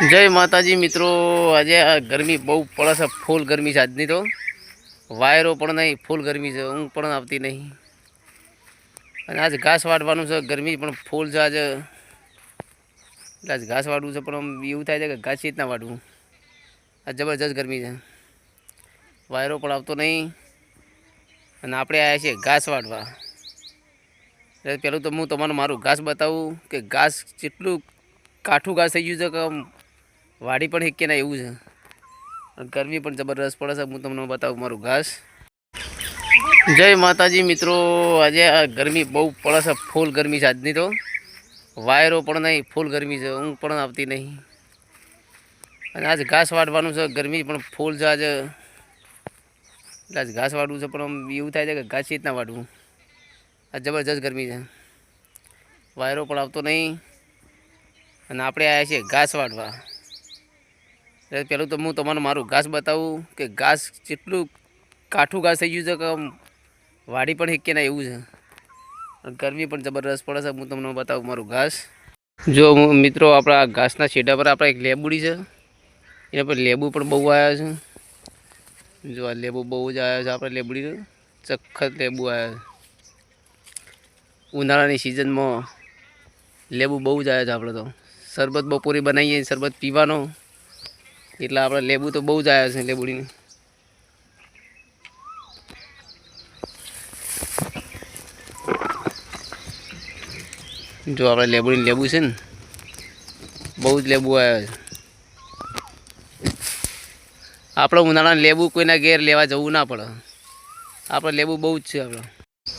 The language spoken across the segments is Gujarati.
जय माताजी मित्रों। आज आ गर्मी बहु पड़े से, फूल गर्मी से आजनी तो वायरो पण नहीं, फूल गर्मी से ऊँघ पण आवती नहीं। અને આજ ઘાસ વાટવાનું છે, ગરમી પણ ફૂલ છે આજે, એટલે આજ ઘાસ વાટવું છે, પણ આમ એવું થાય છે કે ઘાસ રીતના વાટવું, આ જબરજસ્ત ગરમી છે, વાયરો પણ આવતો નહીં અને આપણે આવ્યા છીએ ઘાસ વાટવા। એટલે પહેલું તો હું તમને મારું ઘાસ બતાવું કે ઘાસ જેટલું કાઠું ઘાસ થઈ ગયું છે કે વાડી પણ હેકે ના એવું છે, અને ગરમી પણ જબરદસ્ત પડે છે। હું તમને બતાવું મારું ઘાસ। जय माताजी मित्रों। आज आ गर्मी बहु पड़े से, फूल गर्मी से आजनी तो वायरो पण नहीं, फूल गर्मी से ऊँघ पण आवती नहीं। અને આજ ઘાસ વાટવાનું છે, ગરમી પણ ફૂલ છે આજે, એટલે આજ ઘાસ વાટવું છે, પણ આમ એવું થાય છે કે ઘાસ રીતના વાટવું, આ જબરજસ્ત ગરમી છે, વાયરો પણ આવતો નહીં અને આપણે આવ્યા છીએ ઘાસ વાટવા। એટલે પહેલું તો હું તમને મારું ઘાસ બતાવું કે ઘાસ જેટલું કાઠું ઘાસ થઈ ગયું છે કે વાડી પણ હેકે ના એવું છે, અને ગરમી પણ જબરદસ્ત પડે છે। હું તમને બતાવું મારું ઘાસ। જો મિત્રો, આપણા ઘાસના છેડા પર આપણે એક લેબુડી છે, એના પર લેબુ પણ બહુ આવ્યા છે। જો આ લેબુ બહુ જ આવ્યા છે, આપણે લેબુડી સખત લેબુ આવ્યા છે। ઉનાળાની સિઝનમાં લેબુ બહુ જ આવ્યા છે। આપણે તો શરબત બપોરે બનાવીએ, શરબત પીવાનો, એટલે આપણે લેબુ તો બહુ જ આવ્યા છે લેબુડીને। જો આપણે લેબુડીને લેબુ છે ને, બહુ જ લેબુ આવ્યા છે। આપણે ઉનાળાના લેબુ કોઈના ઘેર લેવા જવું ના પડે, આપણે લેબુ બહુ જ છે આપણે।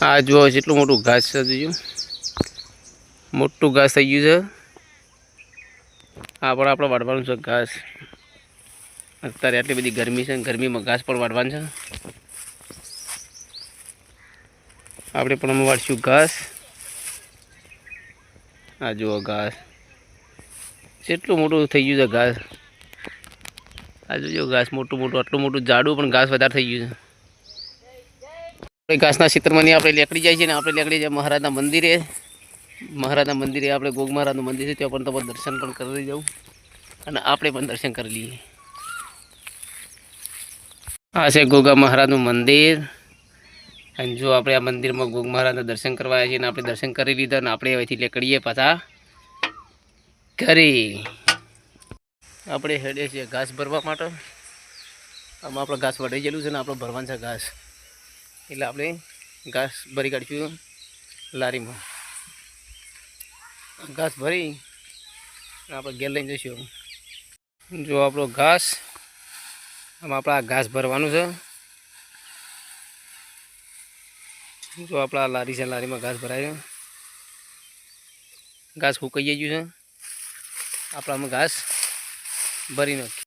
આ જો જેટલું મોટું ઘાસ છે, જોયું મોટું ઘાસ થઈ ગયું છે, આપણે વાટવાનું છે ઘાસ। અત્યારે આટલી બધી ગરમી છે, ગરમીમાં ઘાસ પણ વાટવાનું છે, આપણે પણ અમે વાટશું ઘાસ। આ જુઓ ઘાસ જેટલું મોટું થઈ ગયું છે ઘાસ, આ જોજો ઘાસ મોટું મોટું, આટલું મોટું જાડું પણ ઘાસ વધારે થઈ ગયું છે। આપણે ઘાસના ક્ષેત્રમાં આપણે લેકડી જાય છે ને, આપણે લેકડી જાય મહારાજના મંદિરે। મહારાજના મંદિરે આપણે ગોગ મહારાજનું મંદિર છે, ત્યાં પણ તમે દર્શન પણ કરી જવું, અને આપણે પણ દર્શન કરી લઈએ। આ છે ગોગા મહારાજનું મંદિર, અને જો આપણે આ મંદિરમાં ગોગ મહારાજના દર્શન કરવા આવ્યા છીએ, અને આપણે દર્શન કરી લીધા, અને આપણે અહીંથી લેકડીએ પાછા ઘરે। આપણે હેડે છીએ ઘાસ ભરવા માટે। આમાં આપણે ઘાસ વઢાઈ ગયેલું છે ને, આપણે ભરવાનું છે ઘાસ, એટલે આપણે ઘાસ ભરી કાઢીશું લારીમાં। ઘાસ ભરી આપણે ઘેર લઈને જઈશું। જો આપણો ઘાસ, આમાં આપણે આ ઘાસ ભરવાનું છે। જો આપણા લારી છે, લારીમાં ઘાસ ભરાય છે, ઘાસ સુકાઈ ગયું છે, આપણે આમાં ઘાસ ભરી નાખીએ।